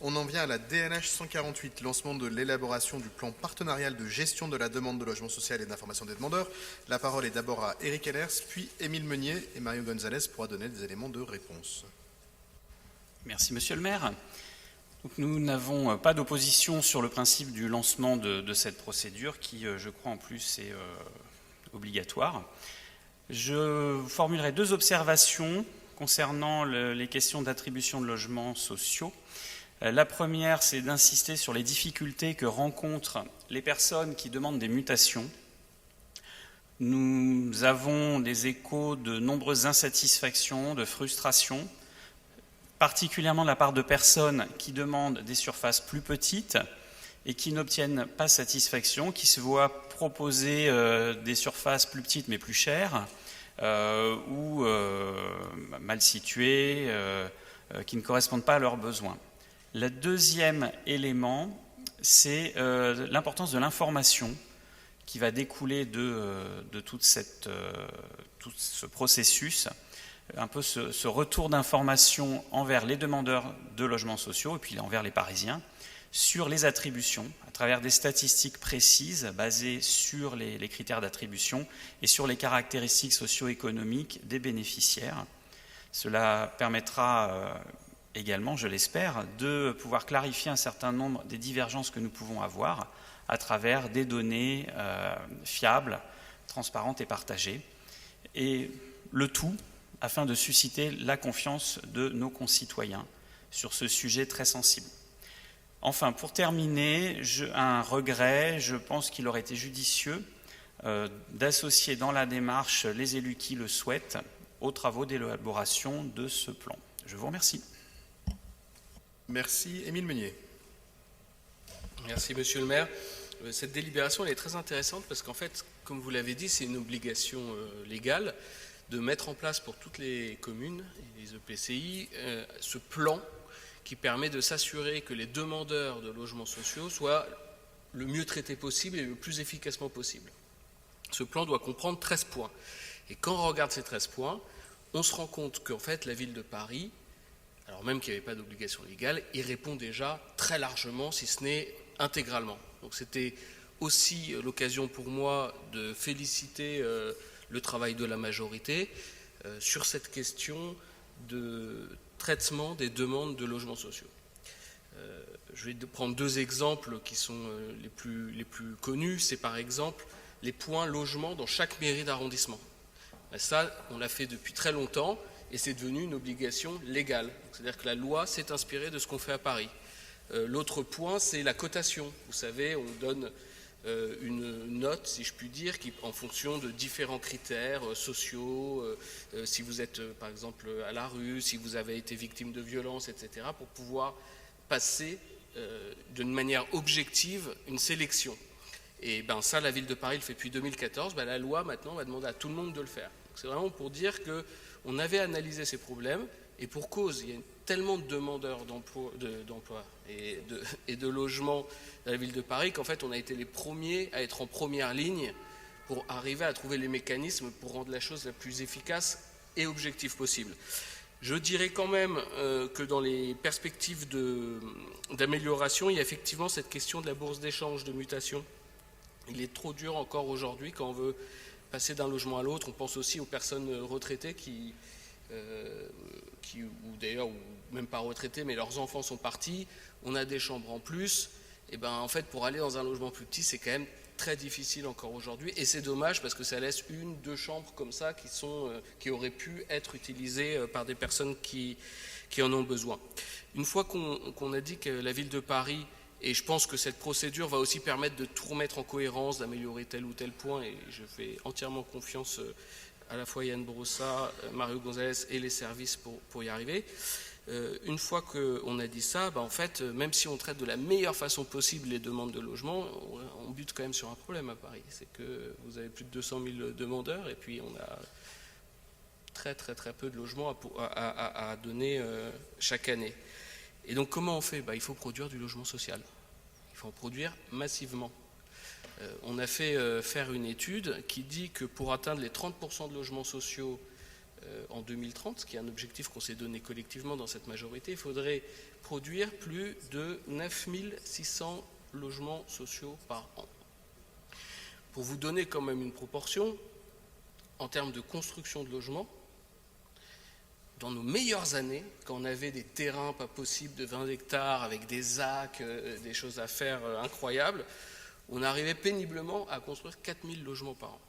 On en vient à la DNH 148, lancement de l'élaboration du plan partenarial de gestion de la demande de logement social et d'information des demandeurs. La parole est d'abord à Éric Ellers, puis Émile Meunier et Mario Gonzalez pourra donner des éléments de réponse. Merci Monsieur le maire. Donc, nous n'avons pas d'opposition sur le principe du lancement de cette procédure qui, je crois en plus, est obligatoire. Je formulerai deux observations concernant les questions d'attribution de logements sociaux. La première, c'est d'insister sur les difficultés que rencontrent les personnes qui demandent des mutations. Nous avons des échos de nombreuses insatisfactions, de frustrations, particulièrement de la part de personnes qui demandent des surfaces plus petites et qui n'obtiennent pas satisfaction, qui se voient proposer des surfaces plus petites mais plus chères, ou mal situées, qui ne correspondent pas à leurs besoins. Le deuxième élément, c'est l'importance de l'information qui va découler de tout ce processus, un peu ce retour d'information envers les demandeurs de logements sociaux et puis envers les Parisiens sur les attributions, à travers des statistiques précises basées sur les critères d'attribution et sur les caractéristiques socio-économiques des bénéficiaires. Cela permettra également, je l'espère, de pouvoir clarifier un certain nombre des divergences que nous pouvons avoir à travers des données fiables, transparentes et partagées. Et le tout afin de susciter la confiance de nos concitoyens sur ce sujet très sensible. Enfin, pour terminer, un regret, je pense qu'il aurait été judicieux d'associer dans la démarche les élus qui le souhaitent aux travaux d'élaboration de ce plan. Je vous remercie. Merci. Émile Meunier. Merci Monsieur le maire. Cette délibération elle est très intéressante parce qu'en fait, comme vous l'avez dit, c'est une obligation légale de mettre en place pour toutes les communes et les EPCI ce plan qui permet de s'assurer que les demandeurs de logements sociaux soient le mieux traités possible et le plus efficacement possible. Ce plan doit comprendre 13 points. Et quand on regarde ces 13 points, on se rend compte qu'en fait, la ville de Paris, alors même qu'il n'y avait pas d'obligation légale, y répond déjà très largement, si ce n'est intégralement. Donc c'était aussi l'occasion pour moi de féliciter le travail de la majorité sur cette question de traitement des demandes de logements sociaux. Je vais prendre deux exemples qui sont les plus connus. C'est par exemple les points logement dans chaque mairie d'arrondissement. Ça, on l'a fait depuis très longtemps et c'est devenu une obligation légale. C'est-à-dire que la loi s'est inspirée de ce qu'on fait à Paris. L'autre point, c'est la cotation. Vous savez, on donne une note, si je puis dire, qui, en fonction de différents critères sociaux, si vous êtes par exemple à la rue, si vous avez été victime de violences, etc., pour pouvoir passer d'une manière objective une sélection. Et ben ça, la ville de Paris le fait depuis 2014, la loi maintenant va demander à tout le monde de le faire. C'est vraiment pour dire qu'on avait analysé ces problèmes, et pour cause, il y a tellement de demandeurs d'emploi et de logements dans la ville de Paris qu'en fait on a été les premiers à être en première ligne pour arriver à trouver les mécanismes pour rendre la chose la plus efficace et objective possible. Je dirais quand même que dans les perspectives d'amélioration, il y a effectivement cette question de la bourse d'échange de mutation. Il est trop dur encore aujourd'hui quand on veut passer d'un logement à l'autre. On pense aussi aux personnes retraitées ou d'ailleurs même pas retraités, mais leurs enfants sont partis, on a des chambres en plus, et en fait pour aller dans un logement plus petit, c'est quand même très difficile encore aujourd'hui, et c'est dommage parce que ça laisse 1-2 chambres comme ça qui auraient pu être utilisées par des personnes qui en ont besoin. Une fois qu'on a dit que la ville de Paris, et je pense que cette procédure va aussi permettre de tout remettre en cohérence, d'améliorer tel ou tel point, et je fais entièrement confiance à la fois Yann Brossa, Mario Gonzalez et les services pour y arriver. Une fois qu'on a dit ça, en fait, même si on traite de la meilleure façon possible les demandes de logement, on bute quand même sur un problème à Paris. C'est que vous avez plus de 200 000 demandeurs et puis on a très très très peu de logements à donner chaque année. Et donc comment on fait ? Il faut produire du logement social. Il faut en produire massivement. On a fait faire une étude qui dit que pour atteindre les 30% de logements sociaux en 2030, ce qui est un objectif qu'on s'est donné collectivement dans cette majorité, il faudrait produire plus de 9600 logements sociaux par an. Pour vous donner quand même une proportion, en termes de construction de logements, dans nos meilleures années, quand on avait des terrains pas possibles de 20 hectares avec des ZAC, des choses à faire incroyables, on arrivait péniblement à construire 4000 logements par an.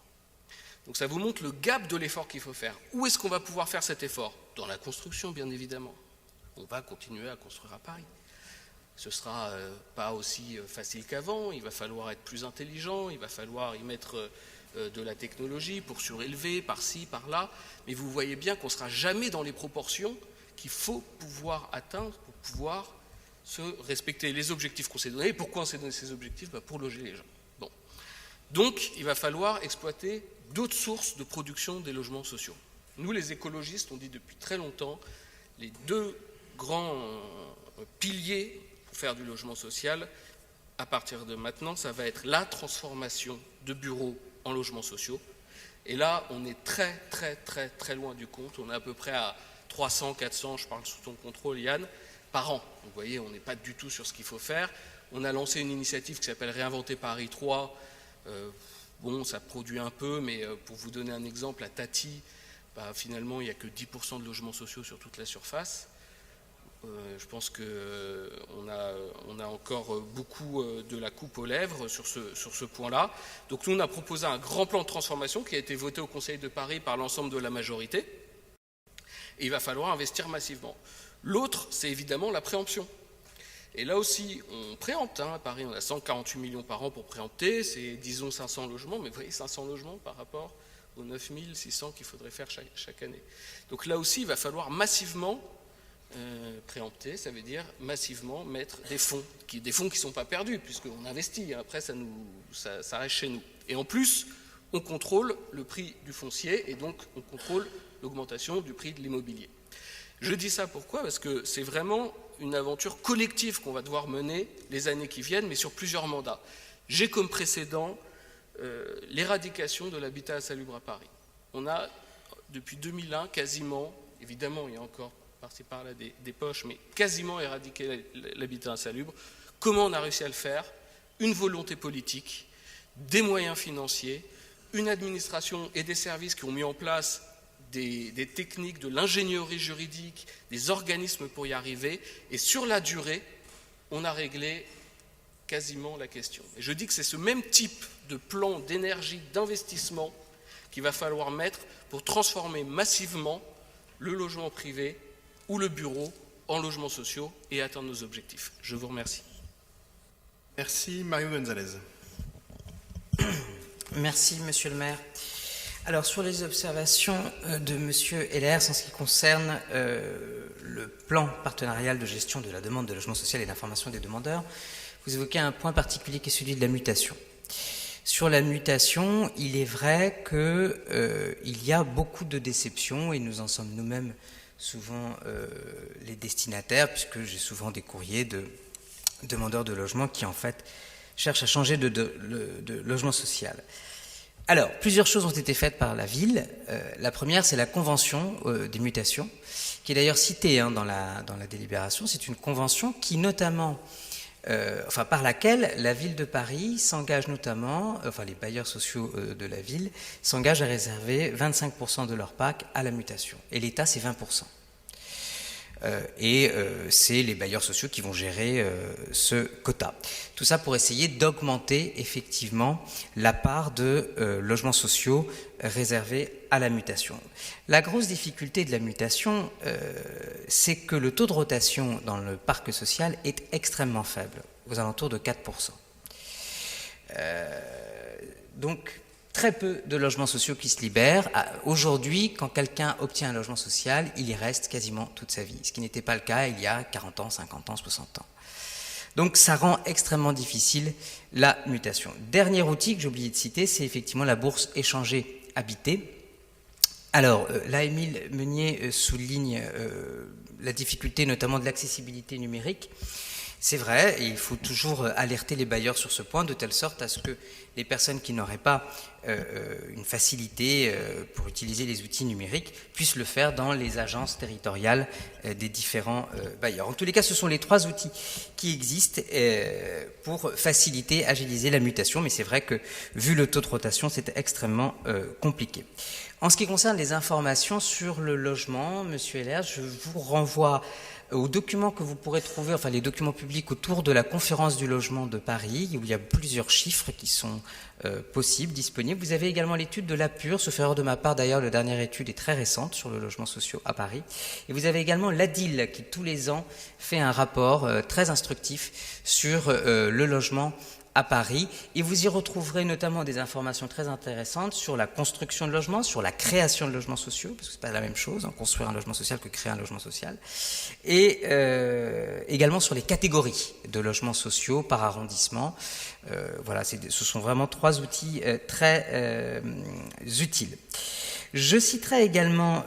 Donc ça vous montre le gap de l'effort qu'il faut faire. Où est-ce qu'on va pouvoir faire cet effort? Dans la construction, bien évidemment. On va continuer à construire à Paris. Ce ne sera pas aussi facile qu'avant, il va falloir être plus intelligent, il va falloir y mettre de la technologie pour surélever par-ci, par-là, mais vous voyez bien qu'on ne sera jamais dans les proportions qu'il faut pouvoir atteindre pour pouvoir se respecter les objectifs qu'on s'est donnés. Et pourquoi on s'est donné ces objectifs? Pour loger les gens. Bon. Donc, il va falloir exploiter d'autres sources de production des logements sociaux. Nous, les écologistes, on dit depuis très longtemps, les deux grands piliers pour faire du logement social, à partir de maintenant, ça va être la transformation de bureaux en logements sociaux. Et là, on est très, très, très, très loin du compte. On est à peu près à 300, 400, je parle sous ton contrôle, Yann, par an. Donc, vous voyez, on n'est pas du tout sur ce qu'il faut faire. On a lancé une initiative qui s'appelle Réinventer Paris 3. Bon, ça produit un peu, mais pour vous donner un exemple, à Tati, finalement, il n'y a que 10% de logements sociaux sur toute la surface. Je pense qu'on a encore beaucoup de la coupe aux lèvres sur ce point-là. Donc nous, on a proposé un grand plan de transformation qui a été voté au Conseil de Paris par l'ensemble de la majorité. Et il va falloir investir massivement. L'autre, c'est évidemment la préemption. Et là aussi, on préempte. À Paris, on a 148 millions par an pour préempter. C'est, disons, 500 logements. Mais vous voyez, 500 logements par rapport aux 9600 qu'il faudrait faire chaque année. Donc là aussi, il va falloir massivement préempter, ça veut dire massivement mettre des fonds qui ne sont pas perdus, puisqu'on investit, après ça reste chez nous. Et en plus, on contrôle le prix du foncier, et donc on contrôle l'augmentation du prix de l'immobilier. Je dis ça pourquoi? Parce que c'est vraiment une aventure collective qu'on va devoir mener les années qui viennent, mais sur plusieurs mandats. J'ai comme précédent l'éradication de l'habitat insalubre à Paris. On a, depuis 2001, quasiment, évidemment, il y a encore par-ci par-là des poches, mais quasiment éradiquer l'habitat insalubre. Comment on a réussi à le faire? Une volonté politique, des moyens financiers, une administration et des services qui ont mis en place des techniques de l'ingénierie juridique, des organismes pour y arriver, et sur la durée, on a réglé quasiment la question. Et je dis que c'est ce même type de plan d'énergie, d'investissement qu'il va falloir mettre pour transformer massivement le logement privé ou le bureau en logements sociaux et atteindre nos objectifs. Je vous remercie. Merci. Mario Gonzalez. Merci, Monsieur le maire. Alors, sur les observations de Monsieur Heller, en ce qui concerne le plan partenarial de gestion de la demande de logement social et d'information des demandeurs, vous évoquez un point particulier qui est celui de la mutation. Sur la mutation, il est vrai qu'il y a beaucoup de déceptions, et nous en sommes nous-mêmes souvent les destinataires, puisque j'ai souvent des courriers de demandeurs de logement qui, en fait, cherchent à changer de logement social. Alors, plusieurs choses ont été faites par la ville. La première, c'est la convention des mutations, qui est d'ailleurs citée dans la délibération. C'est une convention qui, notamment, par laquelle la ville de Paris s'engage notamment, les bailleurs sociaux de la ville s'engagent à réserver 25% de leur PAC à la mutation. Et l'État, c'est 20%. C'est les bailleurs sociaux qui vont gérer ce quota. Tout ça pour essayer d'augmenter effectivement la part de logements sociaux réservés à la mutation. La grosse difficulté de la mutation, c'est que le taux de rotation dans le parc social est extrêmement faible, aux alentours de 4%. Donc, très peu de logements sociaux qui se libèrent. Aujourd'hui, quand quelqu'un obtient un logement social, il y reste quasiment toute sa vie, ce qui n'était pas le cas il y a 40 ans, 50 ans, 60 ans. Donc ça rend extrêmement difficile la mutation. Dernier outil que j'ai oublié de citer, c'est effectivement la bourse échangée habitée. Alors là, Émile Meunier souligne la difficulté notamment de l'accessibilité numérique. C'est vrai, et il faut toujours alerter les bailleurs sur ce point, de telle sorte à ce que les personnes qui n'auraient pas une facilité pour utiliser les outils numériques puissent le faire dans les agences territoriales des différents bailleurs. En tous les cas, ce sont les 3 outils qui existent pour faciliter, agiliser la mutation, mais c'est vrai que, vu le taux de rotation, c'est extrêmement compliqué. En ce qui concerne les informations sur le logement, Monsieur Heller, je vous renvoie aux documents que vous pourrez trouver, enfin les documents publics autour de la conférence du logement de Paris, où il y a plusieurs chiffres qui sont possibles, disponibles. Vous avez également l'étude de l'APUR, sauf erreur de ma part d'ailleurs, la dernière étude est très récente sur le logement social à Paris. Et vous avez également l'ADIL qui tous les ans fait un rapport très instructif sur le logement à Paris, et vous y retrouverez notamment des informations très intéressantes sur la construction de logements, sur la création de logements sociaux, parce que c'est pas la même chose, construire un logement social que créer un logement social, et également sur les catégories de logements sociaux par arrondissement. Voilà, ce sont vraiment 3 outils très utiles. Je citerai également,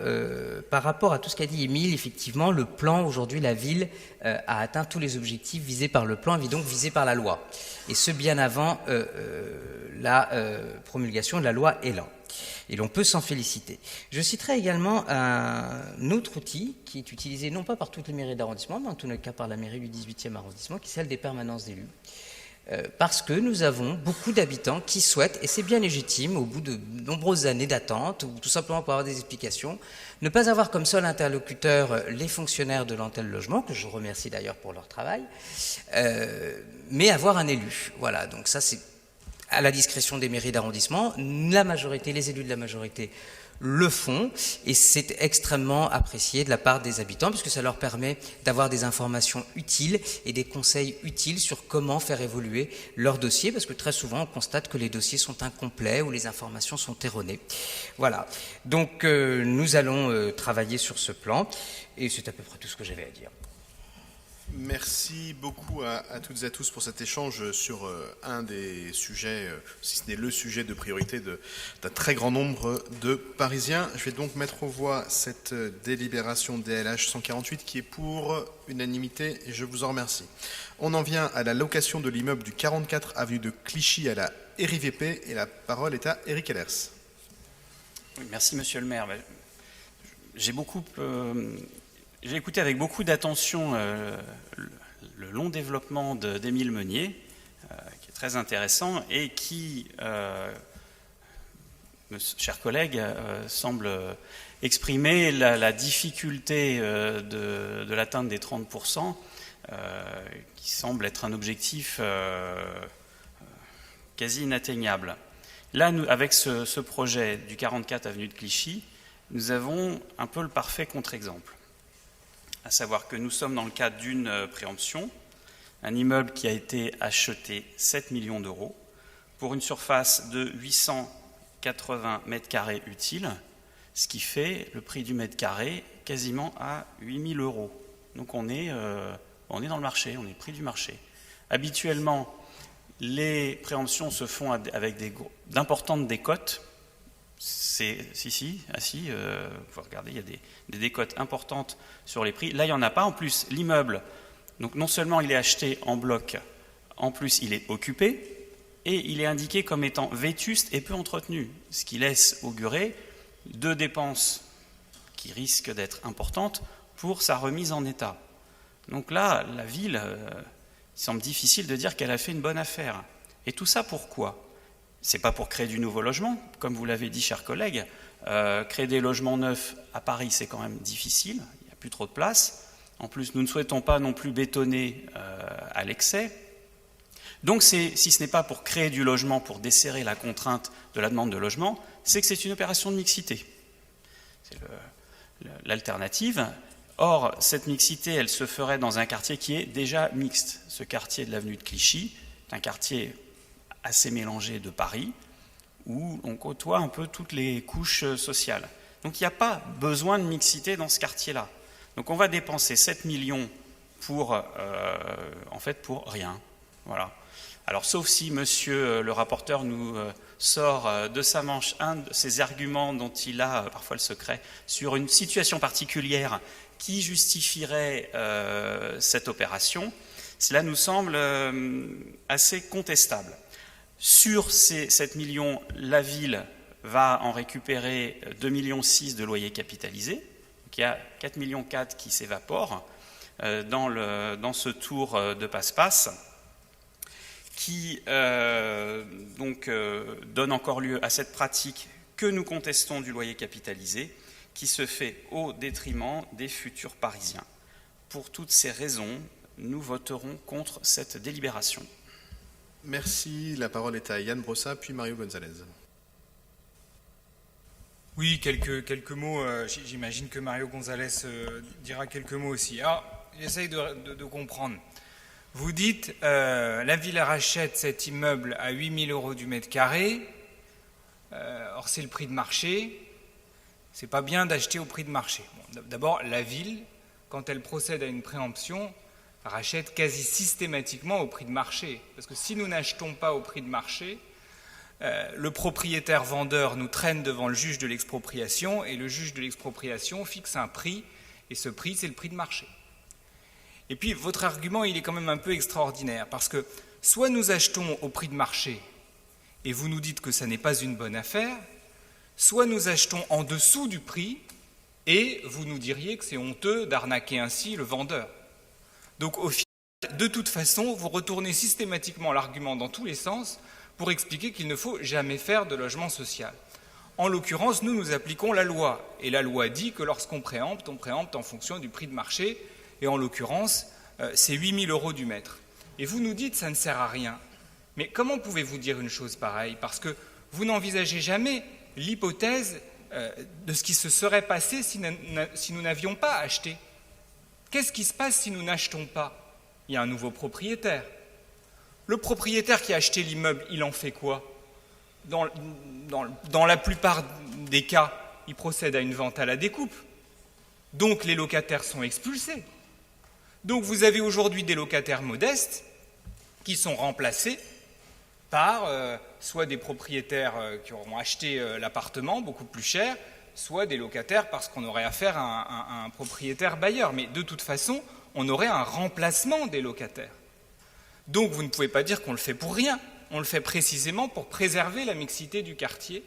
par rapport à tout ce qu'a dit Émile, effectivement, le plan, aujourd'hui, la ville a atteint tous les objectifs visés par le plan et donc visés par la loi. Et ce, bien avant la promulgation de la loi Elan. Et l'on peut s'en féliciter. Je citerai également un autre outil qui est utilisé non pas par toutes les mairies d'arrondissement, mais en tout cas par la mairie du 18e arrondissement, qui est celle des permanences d'élus. Parce que nous avons beaucoup d'habitants qui souhaitent, et c'est bien légitime, au bout de nombreuses années d'attente, ou tout simplement pour avoir des explications, ne pas avoir comme seul interlocuteur les fonctionnaires de l'antenne logement, que je remercie d'ailleurs pour leur travail, mais avoir un élu. Voilà, donc ça c'est à la discrétion des mairies d'arrondissement. La majorité, les élus de la majorité le font, et c'est extrêmement apprécié de la part des habitants, puisque ça leur permet d'avoir des informations utiles et des conseils utiles sur comment faire évoluer leur dossier, parce que très souvent on constate que les dossiers sont incomplets ou les informations sont erronées. Voilà, donc nous allons travailler sur ce plan, et c'est à peu près tout ce que j'avais à dire. Merci beaucoup à toutes et à tous pour cet échange sur un des sujets, si ce n'est le sujet de priorité d'un très grand nombre de Parisiens. Je vais donc mettre aux voix cette délibération DLH 148 qui est pour unanimité et je vous en remercie. On en vient à la location de l'immeuble du 44 avenue de Clichy à la RIVP et la parole est à Éric Ellers. Oui, merci Monsieur le maire. J'ai écouté avec beaucoup d'attention le long développement d'Émile Meunier, qui est très intéressant et qui, chers collègues, semble exprimer la difficulté de l'atteinte des 30%, qui semble être un objectif quasi inatteignable. Là, avec ce projet du 44 avenue de Clichy, nous avons un peu le parfait contre-exemple. À savoir que nous sommes dans le cadre d'une préemption, un immeuble qui a été acheté 7 millions d'euros pour une surface de 880 mètres carrés utiles, ce qui fait le prix du mètre carré quasiment à 8 000 euros. Donc on est dans le marché, on est prix du marché. Habituellement, les préemptions se font avec d'importantes décotes. Vous pouvez regarder, il y a des décotes importantes sur les prix. Là, il n'y en a pas. En plus, l'immeuble, donc non seulement il est acheté en bloc, en plus il est occupé et il est indiqué comme étant vétuste et peu entretenu, ce qui laisse augurer 2 dépenses qui risquent d'être importantes pour sa remise en état. Donc là, la ville, il semble difficile de dire qu'elle a fait une bonne affaire. Et tout ça pourquoi ? C'est pas pour créer du nouveau logement, comme vous l'avez dit, chers collègues. Créer des logements neufs à Paris, c'est quand même difficile. Il n'y a plus trop de place. En plus, nous ne souhaitons pas non plus bétonner à l'excès. Donc, si ce n'est pas pour créer du logement, pour desserrer la contrainte de la demande de logement, c'est que c'est une opération de mixité. C'est l'alternative. Or, cette mixité, elle se ferait dans un quartier qui est déjà mixte. Ce quartier de l'avenue de Clichy est un quartier assez mélangé de Paris, où on côtoie un peu toutes les couches sociales. Donc il n'y a pas besoin de mixité dans ce quartier-là. Donc on va dépenser 7 millions pour rien. Voilà. Alors sauf si monsieur le rapporteur nous sort de sa manche un de ces arguments dont il a parfois le secret, sur une situation particulière qui justifierait cette opération, Cela nous semble assez contestable. Sur ces 7 millions, la ville va en récupérer 2,6 millions de loyers capitalisés. Donc il y a 4,4 millions qui s'évaporent dans ce tour de passe-passe qui donne encore lieu à cette pratique que nous contestons du loyer capitalisé qui se fait au détriment des futurs Parisiens. Pour toutes ces raisons, nous voterons contre cette délibération. Merci. La parole est à Yann Brossa, puis Mario Gonzalez. Oui, quelques mots. J'imagine que Mario Gonzalez dira quelques mots aussi. Alors, j'essaye de comprendre. Vous dites, la ville rachète cet immeuble à 8 000 € du mètre carré. Or, c'est le prix de marché. C'est pas bien d'acheter au prix de marché. Bon, d'abord, la ville, quand elle procède à une préemption, rachète quasi systématiquement au prix de marché. Parce que si nous n'achetons pas au prix de marché, le propriétaire vendeur nous traîne devant le juge de l'expropriation et le juge de l'expropriation fixe un prix et ce prix, c'est le prix de marché. Et puis, votre argument, il est quand même un peu extraordinaire parce que soit nous achetons au prix de marché et vous nous dites que ça n'est pas une bonne affaire, soit nous achetons en dessous du prix et vous nous diriez que c'est honteux d'arnaquer ainsi le vendeur. Donc, au final, de toute façon, vous retournez systématiquement l'argument dans tous les sens pour expliquer qu'il ne faut jamais faire de logement social. En l'occurrence, nous appliquons la loi. Et la loi dit que lorsqu'on préempte, on préempte en fonction du prix de marché. Et en l'occurrence, c'est 8 000 € du mètre. Et vous nous dites que ça ne sert à rien. Mais comment pouvez-vous dire une chose pareille? Parce que vous n'envisagez jamais l'hypothèse de ce qui se serait passé si nous n'avions pas acheté. Qu'est-ce qui se passe si nous n'achetons pas? Il y a un nouveau propriétaire. Le propriétaire qui a acheté l'immeuble, il en fait quoi? Dans la plupart des cas, il procède à une vente à la découpe. Donc les locataires sont expulsés. Donc vous avez aujourd'hui des locataires modestes qui sont remplacés par soit des propriétaires qui auront acheté l'appartement beaucoup plus cher, soit des locataires parce qu'on aurait affaire à un propriétaire bailleur. Mais de toute façon, on aurait un remplacement des locataires. Donc vous ne pouvez pas dire qu'on le fait pour rien. On le fait précisément pour préserver la mixité du quartier.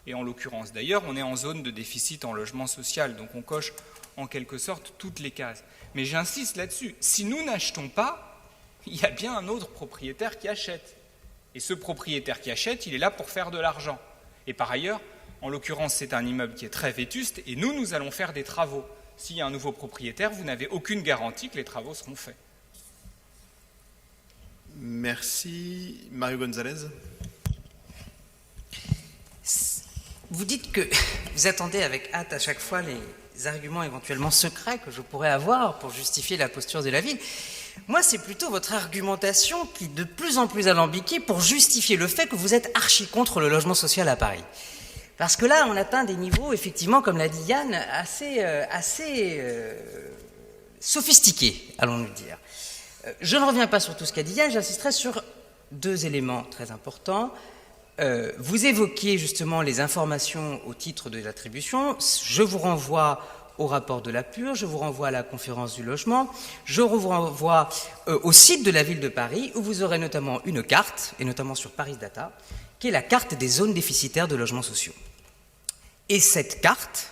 Et en l'occurrence d'ailleurs, on est en zone de déficit en logement social. Donc on coche en quelque sorte toutes les cases. Mais j'insiste là-dessus. Si nous n'achetons pas, il y a bien un autre propriétaire qui achète. Et ce propriétaire qui achète, il est là pour faire de l'argent. Et par ailleurs, en l'occurrence, c'est un immeuble qui est très vétuste et nous allons faire des travaux. S'il y a un nouveau propriétaire, vous n'avez aucune garantie que les travaux seront faits. Merci. Mario Gonzalez. Vous dites que vous attendez avec hâte à chaque fois les arguments éventuellement secrets que je pourrais avoir pour justifier la posture de la ville. Moi, c'est plutôt votre argumentation qui est de plus en plus alambiquée pour justifier le fait que vous êtes archi contre le logement social à Paris. Parce que là, on atteint des niveaux, effectivement, comme l'a dit Yann, assez sophistiqués, allons-nous dire. Je ne reviens pas sur tout ce qu'a dit Yann, j'insisterai sur deux éléments très importants. Vous évoquiez justement les informations au titre de l'attribution. Je vous renvoie au rapport de la PUR, je vous renvoie à la conférence du logement, je vous renvoie au site de la ville de Paris, où vous aurez notamment une carte, et notamment sur Paris Data, qui est la carte des zones déficitaires de logements sociaux. Et cette carte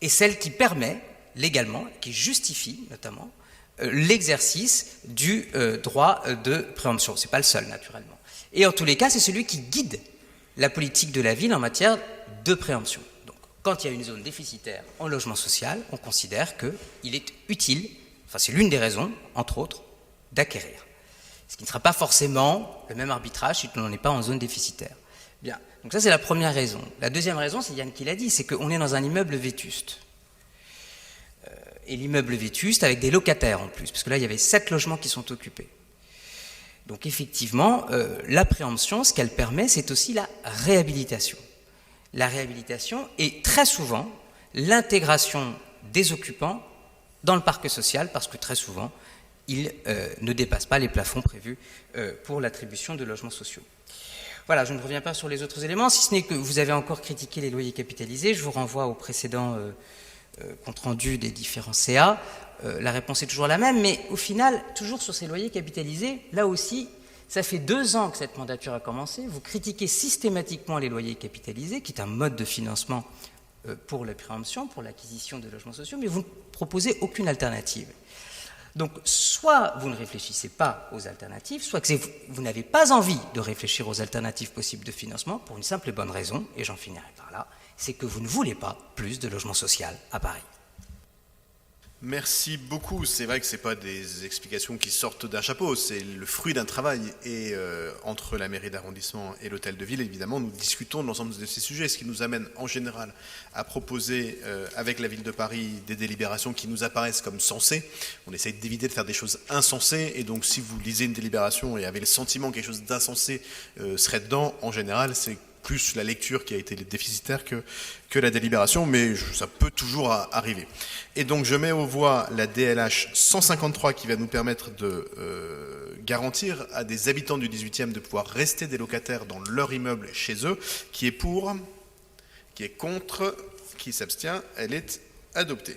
est celle qui permet légalement, qui justifie notamment, l'exercice du droit de préemption. Ce n'est pas le seul, naturellement. Et en tous les cas, c'est celui qui guide la politique de la ville en matière de préemption. Donc, quand il y a une zone déficitaire en logement social, on considère qu'il est utile, enfin c'est l'une des raisons, entre autres, d'acquérir. Ce qui ne sera pas forcément le même arbitrage si on n'en est pas en zone déficitaire. Bien, donc ça c'est la première raison. La deuxième raison, c'est Yann qui l'a dit, c'est qu'on est dans un immeuble vétuste. Et l'immeuble vétuste avec des locataires en plus, parce que là il y avait 7 logements qui sont occupés. Donc effectivement, la préemption, ce qu'elle permet, c'est aussi la réhabilitation. La réhabilitation et très souvent l'intégration des occupants dans le parc social, parce que très souvent, ils ne dépassent pas les plafonds prévus pour l'attribution de logements sociaux. Voilà, je ne reviens pas sur les autres éléments, si ce n'est que vous avez encore critiqué les loyers capitalisés. Je vous renvoie au précédent compte rendu des différents CA. la réponse est toujours la même, mais au final, toujours sur ces loyers capitalisés, là aussi, ça fait 2 ans que cette mandature a commencé. Vous critiquez systématiquement les loyers capitalisés, qui est un mode de financement pour la préemption, pour l'acquisition de logements sociaux, mais vous ne proposez aucune alternative. Donc, soit vous ne réfléchissez pas aux alternatives, soit que vous n'avez pas envie de réfléchir aux alternatives possibles de financement pour une simple et bonne raison, et j'en finirai par là, c'est que vous ne voulez pas plus de logement social à Paris. Merci beaucoup. C'est vrai que ce n'est pas des explications qui sortent d'un chapeau, c'est le fruit d'un travail. Et entre la mairie d'arrondissement et l'hôtel de ville, évidemment, nous discutons de l'ensemble de ces sujets, ce qui nous amène en général à proposer avec la ville de Paris des délibérations qui nous apparaissent comme sensées. On essaye d'éviter de faire des choses insensées, et donc si vous lisez une délibération et avez le sentiment que quelque chose d'insensé serait dedans, en général, c'est plus la lecture qui a été déficitaire que la délibération, mais ça peut toujours arriver. Et donc je mets aux voix la DLH 153 qui va nous permettre de garantir à des habitants du 18e de pouvoir rester des locataires dans leur immeuble chez eux. Qui est pour, qui est contre, qui s'abstient, elle est adoptée.